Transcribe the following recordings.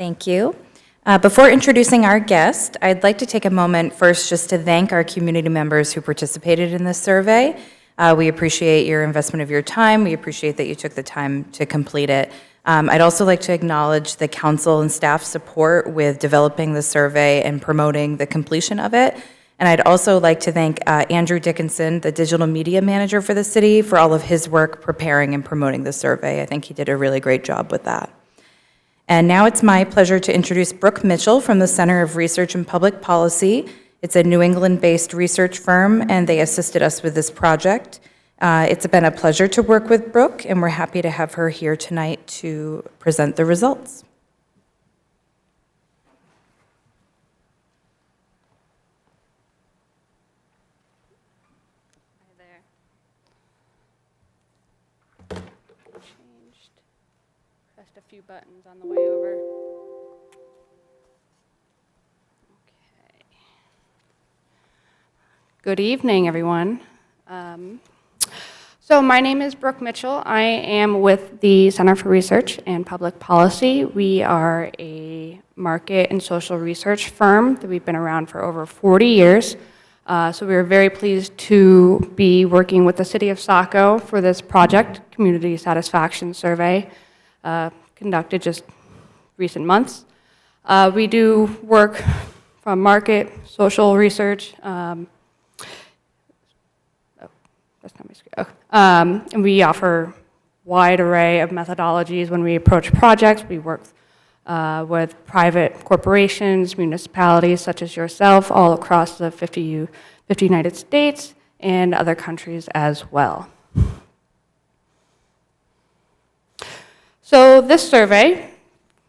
Thank you. Before introducing our guest, I'd like to take a moment first just to thank our community members who participated in this survey. We appreciate your investment of your time. We appreciate that you took the time to complete it. I'd also like to acknowledge the council and staff support with developing the survey and promoting the completion of it. And I'd also like to thank Andrew Dickinson, the digital media manager for the city, for all of his work preparing and promoting the survey. I think he did a really great job with that. And now it's my pleasure to introduce Brooke Mitchell from the Center of Research and Public Policy. It's a New England-based research firm, and they assisted us with this project. It's been a pleasure to work with Brooke, and we're happy to have her here tonight to present the results. Hi there. Changed. Pressed a few buttons on the way over. Okay. Good evening, everyone. So my name is Brooke Mitchell. I am with the Center for Research and Public Policy. We are a market and social research firm that we've been around for over 40 years. So we are very pleased to be working with the City of Saco for this project, Community Satisfaction Survey, conducted just recent months. We do work from market, social research, that's not my screen. Oh. And we offer wide array of methodologies when we approach projects. We work with private corporations, municipalities such as yourself, all across the 50 United States and other countries as well. So this survey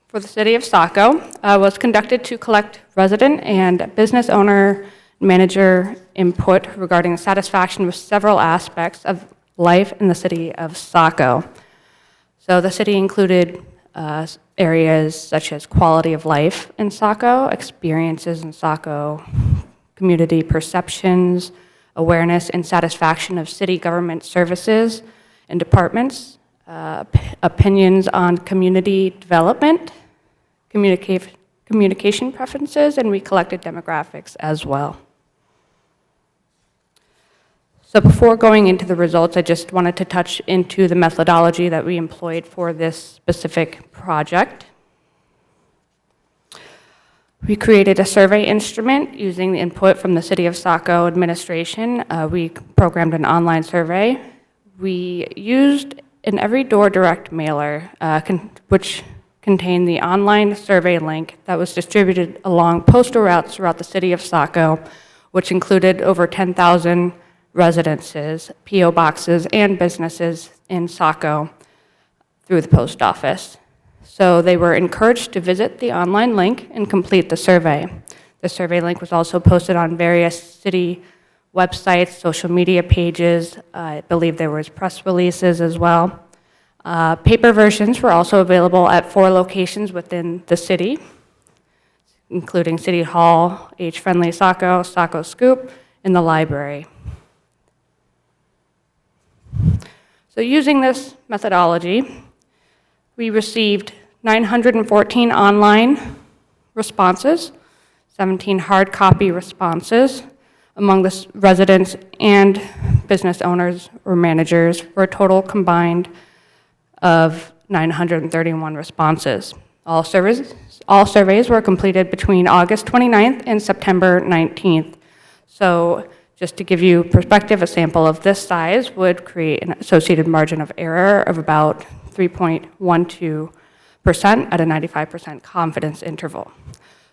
for the City of Saco was conducted to collect resident and business owner manager input regarding satisfaction with several aspects of life in the City of Saco. So the city included areas such as quality of life in Saco, experiences in Saco, community perceptions, awareness and satisfaction of city government services and departments, opinions on community development, communication preferences, and we collected demographics as well. So before going into the results, I just wanted to touch into the methodology that we employed for this specific project. We created a survey instrument using the input from the City of Saco administration. We programmed an online survey. We used an every door direct mailer, which contained the online survey link that was distributed along postal routes throughout the City of Saco, which included over 10,000 residences, P.O. boxes, and businesses in Saco through the post office. So they were encouraged to visit the online link and complete the survey. The survey link was also posted on various city websites, social media pages. I believe there was press releases as well. Paper versions were also available at 4 locations within the city, including City Hall, Age-Friendly Saco, Saco Scoop, and the library. So using this methodology, we received 914 online responses, 17 hard copy responses among the residents and business owners or managers for a total combined of 931 responses. All surveys were completed between August 29th and September 19th. So just to give you perspective, a sample of this size would create an associated margin of error of about 3.12% at a 95% confidence interval.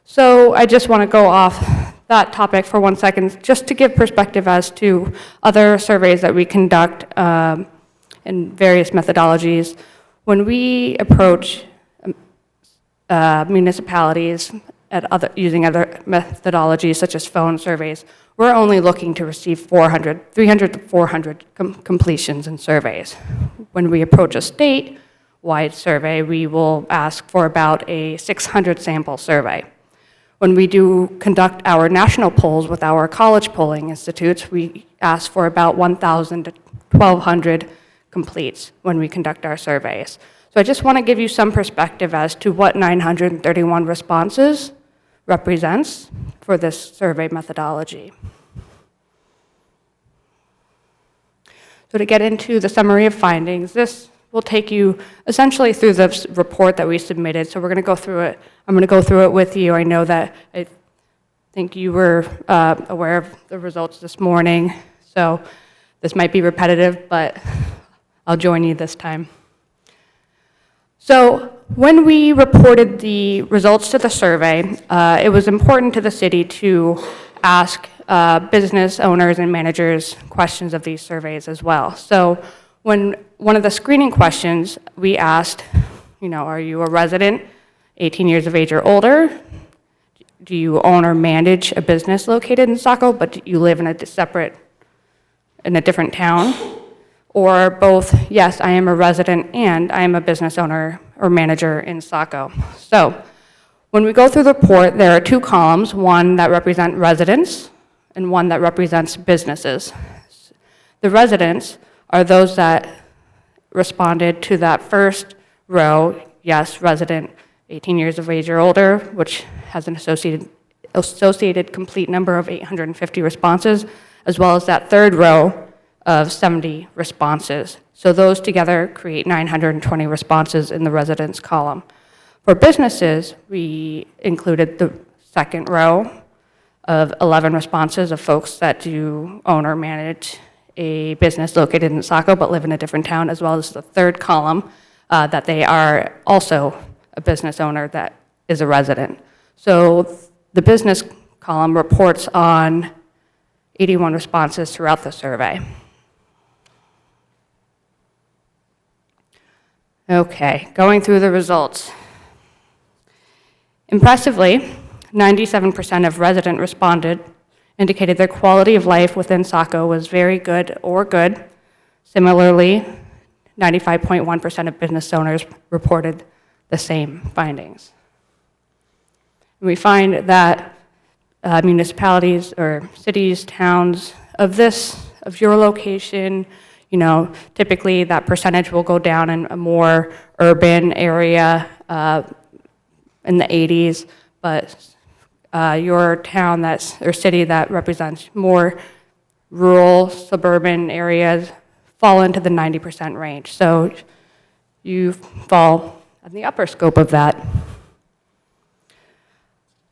So I just want to go off that topic for 1 second, just to give perspective as to other surveys that we conduct in various methodologies. When we approach municipalities using other methodologies such as phone surveys, we're only looking to receive 300 to 400 completions in surveys. When we approach a statewide survey, we will ask for about a 600 sample survey. When we do conduct our national polls with our college polling institutes, we ask for about 1,000 to 1,200 completes when we conduct our surveys. So I just want to give you some perspective as to what 931 responses represents for this survey methodology. So to get into the summary of findings, this will take you essentially through the report that we submitted. So we're going to go through it. I'm going to go through it with you. I know that I think you were aware of the results this morning, so this might be repetitive, but I'll join you this time. So when we reported the results to the survey, it was important to the city to ask business owners and managers questions of these surveys as well. So when one of the screening questions, we asked, are you a resident, 18 years of age or older? Do you own or manage a business located in Saco, but you live in a different town? Or both, yes, I am a resident and I am a business owner or manager in Saco. So when we go through the report, there are two columns, one that represents residents and one that represents businesses. The residents are those that responded to that first row, yes, resident, 18 years of age or older, which has an associated complete number of 850 responses, as well as that third row of 70 responses. So those together create 920 responses in the residents column. For businesses, we included the second row of 11 responses of folks that do own or manage a business located in Saco but live in a different town, as well as the third column that they are also a business owner that is a resident. So the business column reports on 81 responses throughout the survey. Okay, going through the results. Impressively, 97% of resident responded indicated their quality of life within Saco was very good or good. Similarly, 95.1% of business owners reported the same findings. We find that municipalities or cities, towns of your location, typically that percentage will go down in a more urban area in the 80s, but your town or city that represents more rural, suburban areas fall into the 90% range. So you fall in the upper scope of that.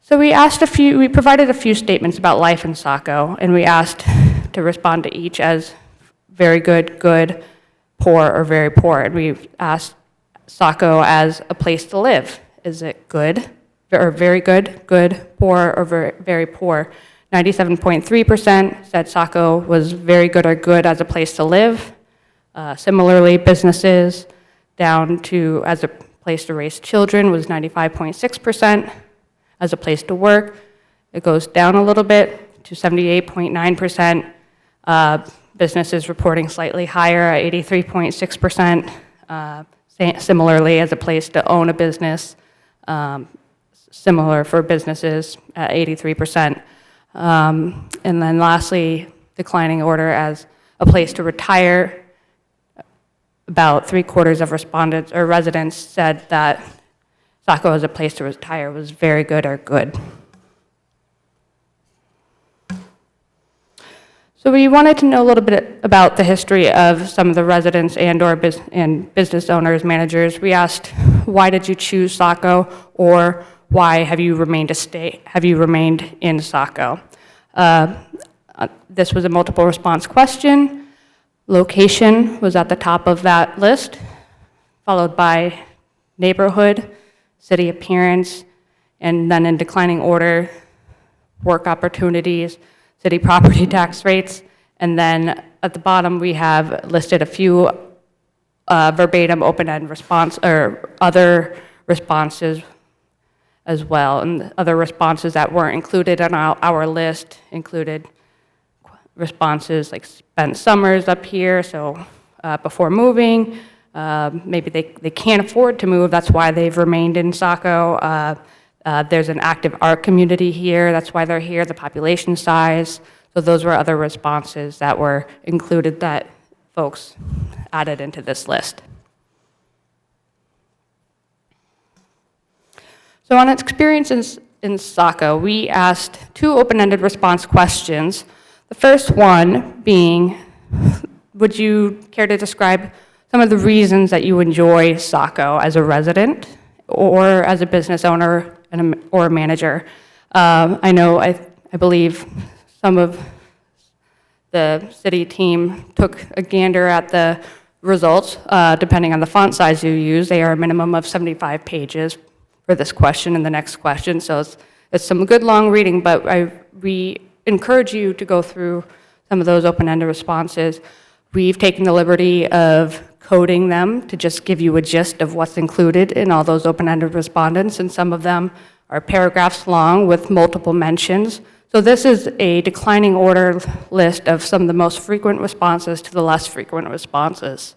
So we provided a few statements about life in Saco, and we asked to respond to each as very good, good, poor, or very poor. And we asked Saco as a place to live. Is it good, or very good, good, poor, or very poor? 97.3% said Saco was very good or good as a place to live. Similarly, businesses down to as a place to raise children was 95.6%. As a place to work, it goes down a little bit to 78.9%. Businesses reporting slightly higher at 83.6%. Similarly, as a place to own a business, similar for businesses at 83%. And then lastly, declining order as a place to retire. About 3/4 of respondents or residents said that Saco as a place to retire was very good or good. So we wanted to know a little bit about the history of some of the residents and business owners, managers. We asked, why did you choose Saco, or why have you remained in Saco? This was a multiple response question. Location was at the top of that list, followed by neighborhood, city appearance, and then in declining order, work opportunities, city property tax rates, and then at the bottom we have listed a few verbatim open-end response or other responses as well. And other responses that weren't included on our list included responses like spent summers up here, so before moving, maybe they can't afford to move, that's why they've remained in Saco. There's an active art community here, that's why they're here, the population size. So those were other responses that were included that folks added into this list. So on experiences in Saco, we asked 2 open-ended response questions. The first one being, would you care to describe some of the reasons that you enjoy Saco as a resident or as a business owner or a manager? I believe some of the city team took a gander at the results. Depending on the font size you use, they are a minimum of 75 pages for this question and the next question. So it's some good long reading, but we encourage you to go through some of those open-ended responses. We've taken the liberty of coding them to just give you a gist of what's included in all those open-ended respondents, and some of them are paragraphs long with multiple mentions. So this is a declining order list of some of the most frequent responses to the less frequent responses.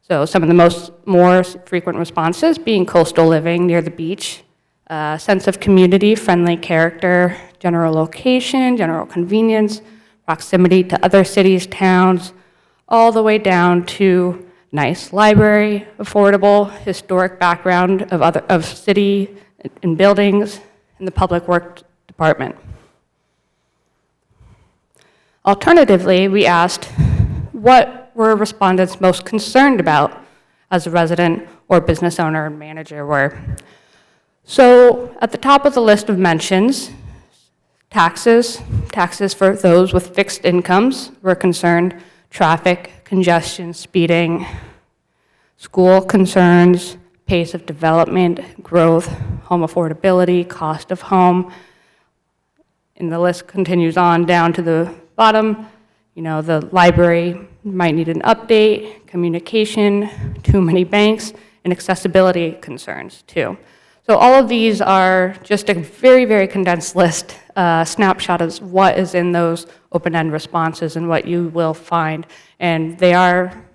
So some of the more frequent responses being coastal living near the beach, sense of community, friendly character, general location, general convenience, proximity to other cities, towns, all the way down to nice library, affordable, historic background of city and buildings, and the public works department. Alternatively, we asked what were respondents most concerned about as a resident or business owner and manager were. So at the top of the list of mentions, taxes for those with fixed incomes were concerned, traffic, congestion, speeding, school concerns, pace of development, growth, home affordability, cost of home, and the list continues on down to the bottom. The library might need an update, communication, too many banks, and accessibility concerns too. So all of these are just a very, very condensed list, snapshot of what is in those open-end responses and what you will find. And they are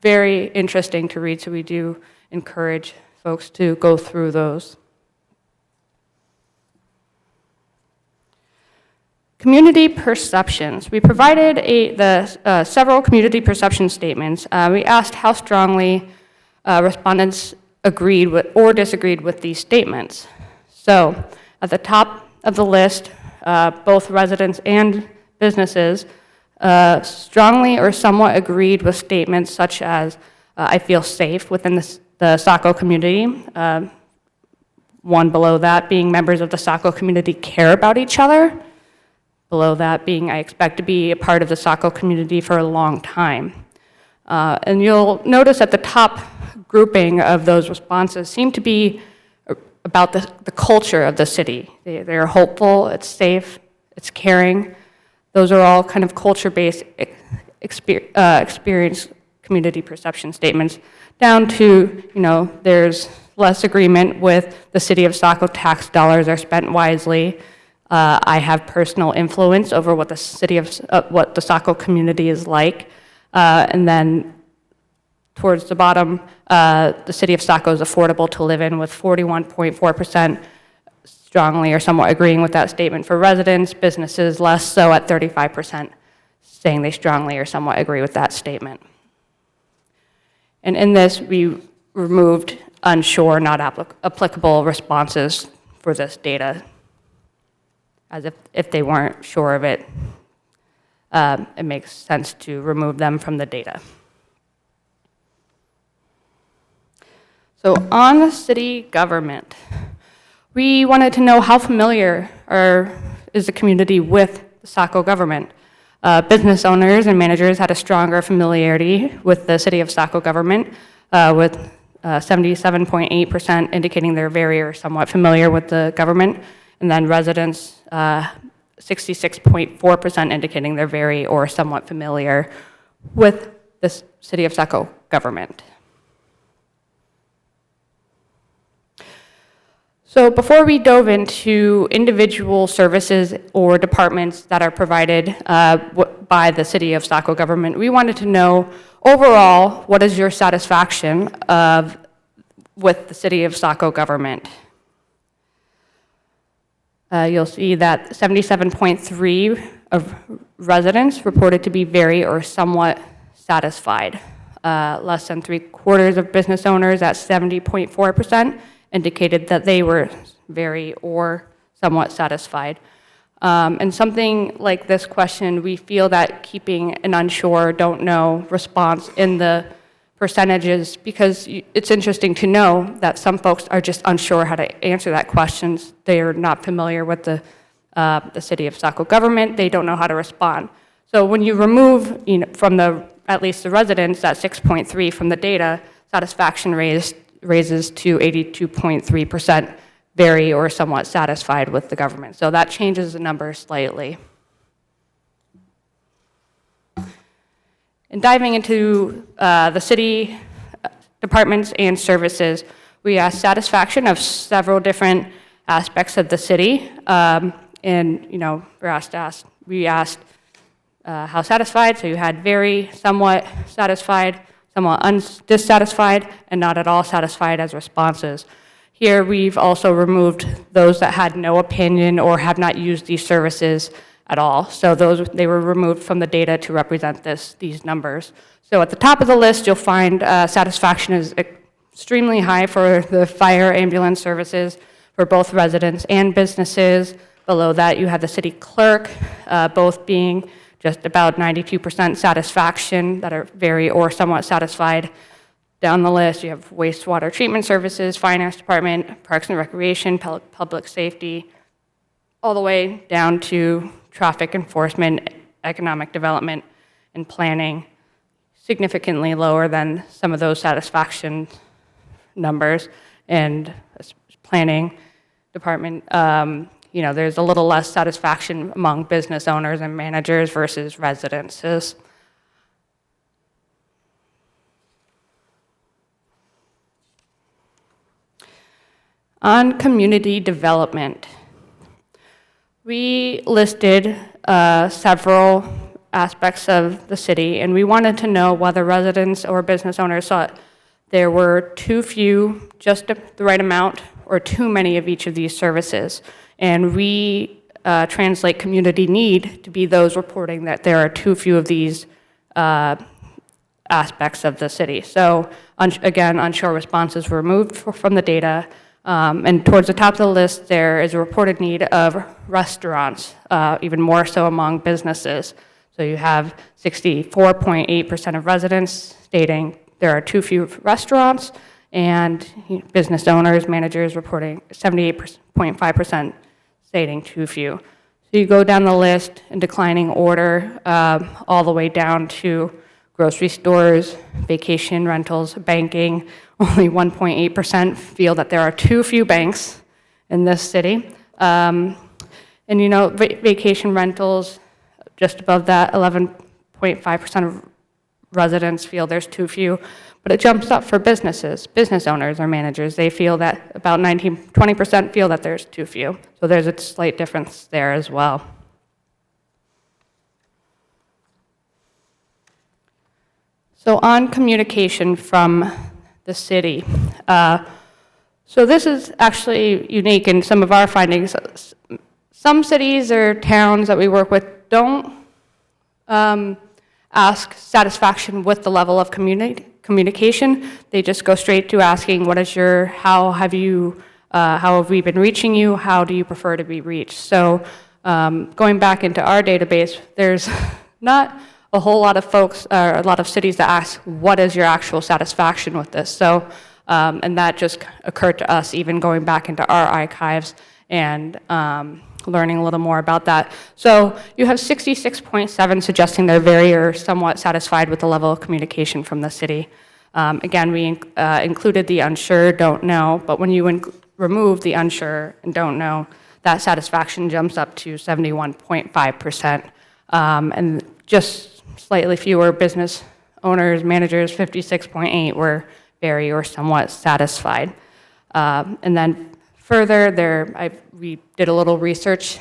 very interesting to read, so we do encourage folks to go through those. Community perceptions. We provided several community perception statements. We asked how strongly respondents agreed with or disagreed with these statements. So at the top of the list, both residents and businesses strongly or somewhat agreed with statements such as, I feel safe within the Saco community. One below that being members of the Saco community care about each other. Below that being, I expect to be a part of the Saco community for a long time. And you'll notice at the top grouping of those responses seem to be about the culture of the city. They're hopeful, it's safe, it's caring. Those are all kind of culture-based experience community perception statements, down to, there's less agreement with the City of Saco tax dollars are spent wisely. I have personal influence over what what the Saco community is like. And then towards the bottom, the City of Saco is affordable to live in, with 41.4% strongly or somewhat agreeing with that statement for residents, businesses less so at 35%, saying they strongly or somewhat agree with that statement. And in this, we removed unsure, not applicable responses for this data, as if they weren't sure of it, it makes sense to remove them from the data. So on city government, we wanted to know how familiar is the community with the Saco government. Business owners and managers had a stronger familiarity with the City of Saco government, with 77.8% indicating they're very or somewhat familiar with the government, and then residents, 66.4% indicating they're very or somewhat familiar with the City of Saco government. So before we dove into individual services or departments that are provided by the City of Saco government, we wanted to know, overall, what is your satisfaction with the City of Saco government? You'll see that 77.3% of residents reported to be very or somewhat satisfied. Less than 3/4 of business owners at 70.4%, indicated that they were very or somewhat satisfied. And something like this question, we feel that keeping an unsure, don't know response in the percentages, because it's interesting to know that some folks are just unsure how to answer that question. They are not familiar with the City of Saco government. They don't know how to respond. So when you remove, from at least the residents, that 6.3 from the data, satisfaction raises to 82.3%, very or somewhat satisfied with the government. So that changes the number slightly. And diving into the city departments and services, we asked satisfaction of several different aspects of the city. We asked how satisfied, so you had very, somewhat satisfied, somewhat dissatisfied, and not at all satisfied as responses. Here we've also removed those that had no opinion or have not used these services at all. So they were removed from the data to represent these numbers. So at the top of the list, you'll find satisfaction is extremely high for the fire ambulance services for both residents and businesses. Below that, you have the city clerk, both being just about 92% satisfaction that are very or somewhat satisfied. Down the list, you have wastewater treatment services, finance department, parks and recreation, public safety, all the way down to traffic enforcement, economic development, and planning, significantly lower than some of those satisfaction numbers. And planning department, there's a little less satisfaction among business owners and managers versus residences. On community development, we listed several aspects of the city, and we wanted to know whether residents or business owners thought there were too few, just the right amount, or too many of each of these services. And we translate community need to be those reporting that there are too few of these aspects of the city. So again, unsure responses were removed from the data. And towards the top of the list, there is a reported need of restaurants, even more so among businesses. So you have 64.8% of residents stating there are too few restaurants, and business owners, managers reporting 78.5% stating too few. So you go down the list in declining order, all the way down to grocery stores, vacation rentals, banking. Only 1.8% feel that there are too few banks in this city. Vacation rentals, just above that, 11.5% of residents feel there's too few. But it jumps up for businesses, business owners or managers. They feel that about 20% feel that there's too few. So there's a slight difference there as well. So on communication from the city. So this is actually unique in some of our findings. Some cities or towns that we work with don't ask satisfaction with the level of communication. They just go straight to asking, how have we been reaching you? How do you prefer to be reached? So going back into our database, there's not a whole lot of folks, a lot of cities that ask, what is your actual satisfaction with this? So, and that just occurred to us even going back into our archives and learning a little more about that. So you have 66.7 suggesting they're very or somewhat satisfied with the level of communication from the city. Again, we included the unsure, don't know, but when you remove the unsure and don't know, that satisfaction jumps up to 71.5%. And just slightly fewer business owners, managers, 56.8 were very or somewhat satisfied. And then further, we did a little research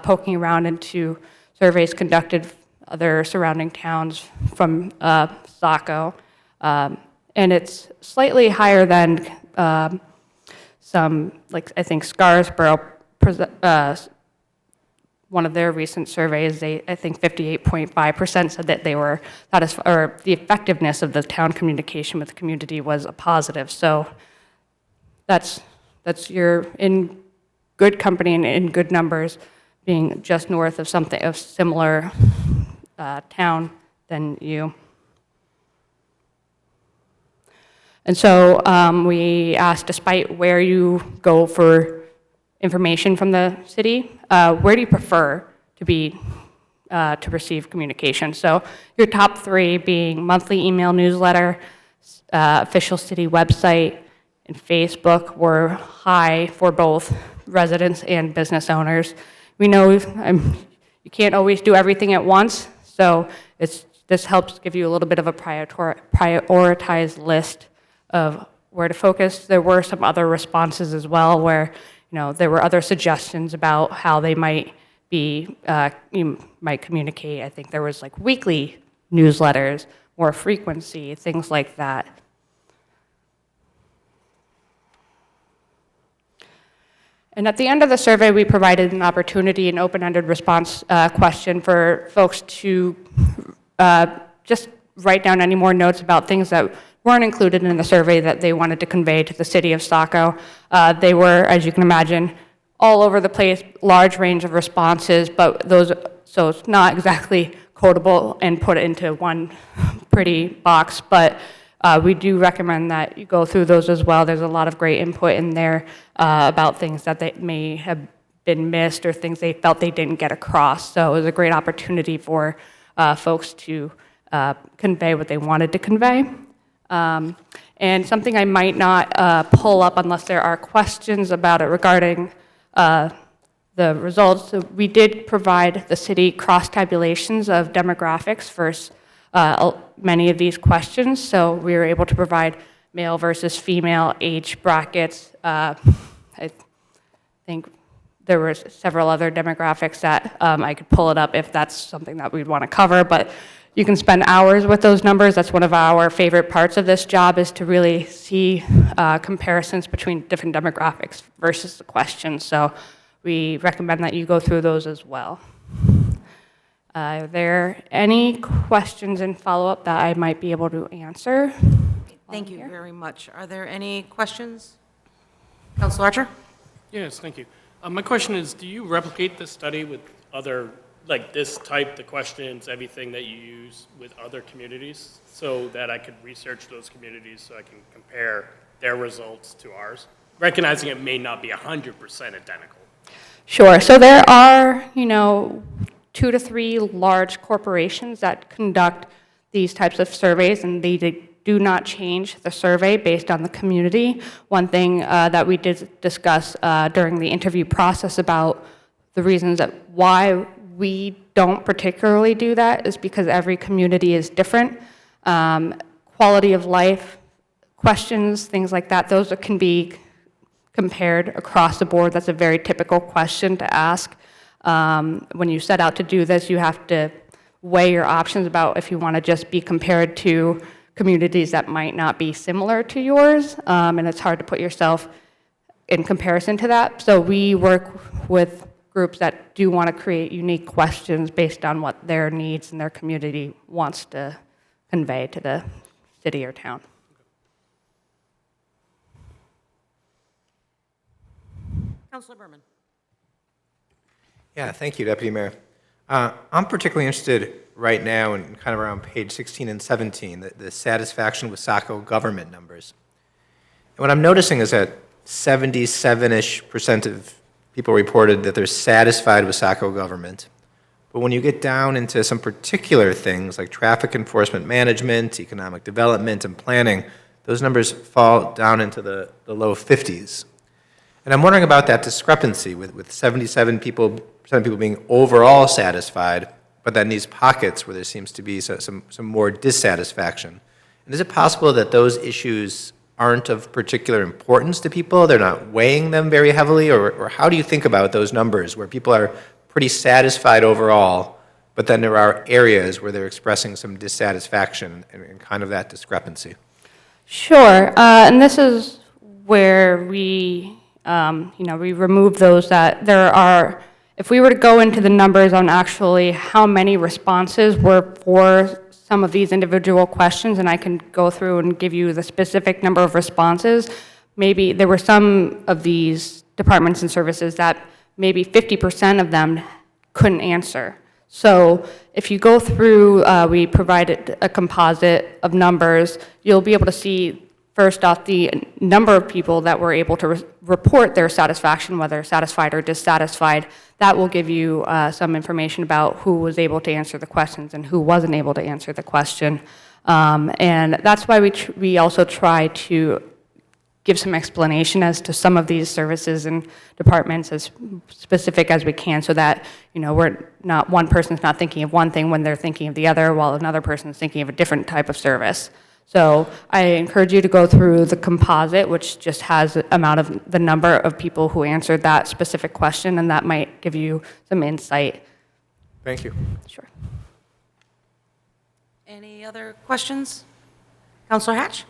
poking around into surveys conducted other surrounding towns from Saco, and it's slightly higher than some, like I think Scarsborough, one of their recent surveys, I think 58.5% said that they were satisfied, or the effectiveness of the town communication with the community was a positive. So that's you're in good company and in good numbers, being just north of something of similar town than you. And so we asked, despite where you go for information from the city, where do you prefer to be to receive communication? So your top 3 being monthly email newsletter, official city website, and Facebook were high for both residents and business owners. We know you can't always do everything at once, so this helps give you a little bit of a prioritized list of where to focus. There were some other responses as well where there were other suggestions about how they might be, you might communicate. I think there was like weekly newsletters, more frequency, things like that. And at the end of the survey, we provided an opportunity, an open-ended response question for folks to just write down any more notes about things that weren't included in the survey that they wanted to convey to the City of Saco. They were, as you can imagine, all over the place, large range of responses, but so it's not exactly codable and put it into one pretty box, but we do recommend that you go through those as well. There's a lot of great input in there about things that they may have been missed or things they felt they didn't get across. So it was a great opportunity for folks to convey what they wanted to convey. And something I might not pull up unless there are questions about it regarding the results. So we did provide the city cross-tabulations of demographics for many of these questions. So we were able to provide male versus female age brackets. I think there were several other demographics that I could pull it up if that's something that we'd want to cover, but you can spend hours with those numbers. That's one of our favorite parts of this job, is to really see comparisons between different demographics versus the questions. So we recommend that you go through those as well. Are there any questions and follow-up that I might be able to answer? Thank you very much. Are there any questions? Councilor Archer? Yes, thank you. My question is, do you replicate this study with other, like this type, the questions, everything that you use with other communities, so that I could research those communities so I can compare their results to ours, recognizing it may not be 100% identical? Sure. So there are, 2 to 3 large corporations that conduct these types of surveys, and they do not change the survey based on the community. One thing that we did discuss during the interview process about the reasons that why we don't particularly do that is because every community is different. Quality of life questions, things like that, those can be compared across the board. That's a very typical question to ask. When you set out to do this, you have to weigh your options about if you want to just be compared to communities that might not be similar to yours, and it's hard to put yourself in comparison to that. So we work with groups that do want to create unique questions based on what their needs and their community wants to convey to the city or town. Councilor Berman. Yeah, thank you, Deputy Mayor. I'm particularly interested right now in kind of around page 16 and 17, the satisfaction with Saco government numbers. And what I'm noticing is that 77-ish% of people reported that they're satisfied with Saco government. But when you get down into some particular things like traffic enforcement management, economic development, and planning, those numbers fall down into the low 50s. And I'm wondering about that discrepancy with 77% of people being overall satisfied, but then these pockets where there seems to be some more dissatisfaction. And is it possible that those issues aren't of particular importance to people? They're not weighing them very heavily? Or how do you think about those numbers where people are pretty satisfied overall, but then there are areas where they're expressing some dissatisfaction and kind of that discrepancy? Sure, and this is where we we remove those that there are. If we were to go into the numbers on actually how many responses were for some of these individual questions, and I can go through and give you the specific number of responses, maybe there were some of these departments and services that maybe 50% of them couldn't answer. So if you go through, we provided a composite of numbers, you'll be able to see first off the number of people that were able to report their satisfaction, whether satisfied or dissatisfied. That will give you some information about who was able to answer the questions and who wasn't able to answer the question. And that's why we also try to give some explanation as to some of these services and departments as specific as we can, so that, you know, one person's not thinking of one thing when they're thinking of the other, while another person's thinking of a different type of service. So I encourage you to go through the composite, which just has the number of people who answered that specific question, and that might give you some insight. Thank you. Sure. Any other questions? Counselor Hatch?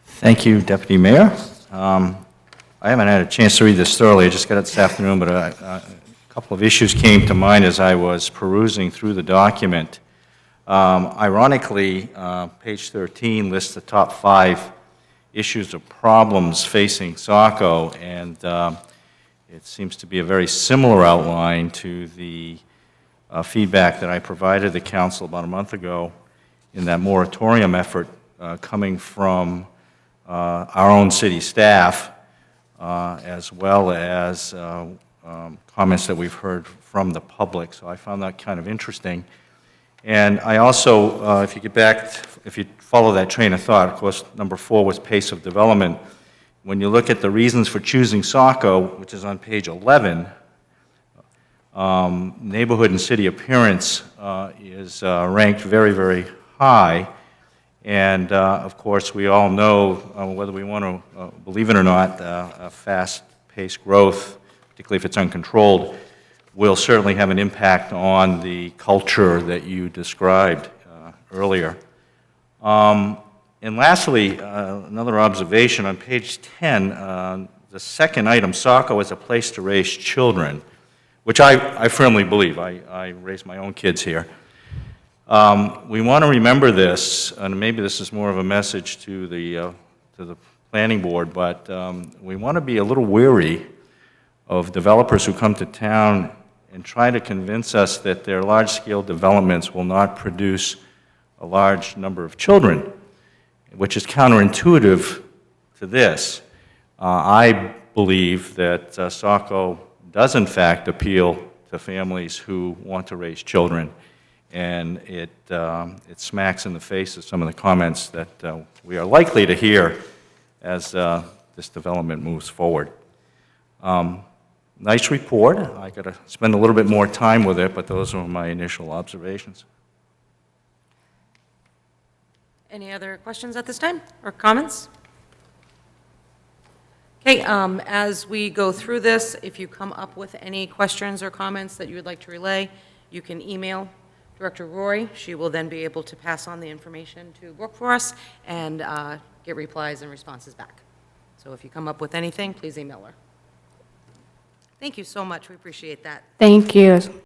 Thank you, Deputy Mayor. I haven't had a chance to read this thoroughly. I just got it this afternoon, but a couple of issues came to mind as I was perusing through the document. Ironically, page 13 lists the top 5 issues or problems facing Saco, and it seems to be a very similar outline to the feedback that I provided the council about a month ago in that moratorium effort coming from our own city staff, as well as comments that we've heard from the public. So I found that kind of interesting. And I also, if you follow that train of thought, of course, number 4 was pace of development. When you look at the reasons for choosing Saco, which is on page 11, neighborhood and city appearance is ranked very, very high. And of course, we all know, whether we want to believe it or not, a fast-paced growth, particularly if it's uncontrolled, will certainly have an impact on the culture that you described earlier. And lastly, another observation on page 10, the second item, Saco is a place to raise children, which I firmly believe. I raise my own kids here. We want to remember this, and maybe this is more of a message to the planning board, but we want to be a little wary of developers who come to town and try to convince us that their large-scale developments will not produce a large number of children, which is counterintuitive to this. I believe that Saco does in fact appeal to families who want to raise children, and it smacks in the face of some of the comments that we are likely to hear as this development moves forward. Nice report. I got to spend a little bit more time with it, but those are my initial observations. Any other questions at this time, or comments? Okay, as we go through this, if you come up with any questions or comments that you would like to relay, you can email Director Roy. She will then be able to pass on the information to Brooke for us and get replies and responses back. So if you come up with anything, please email her. Thank you so much. We appreciate that. Thank you.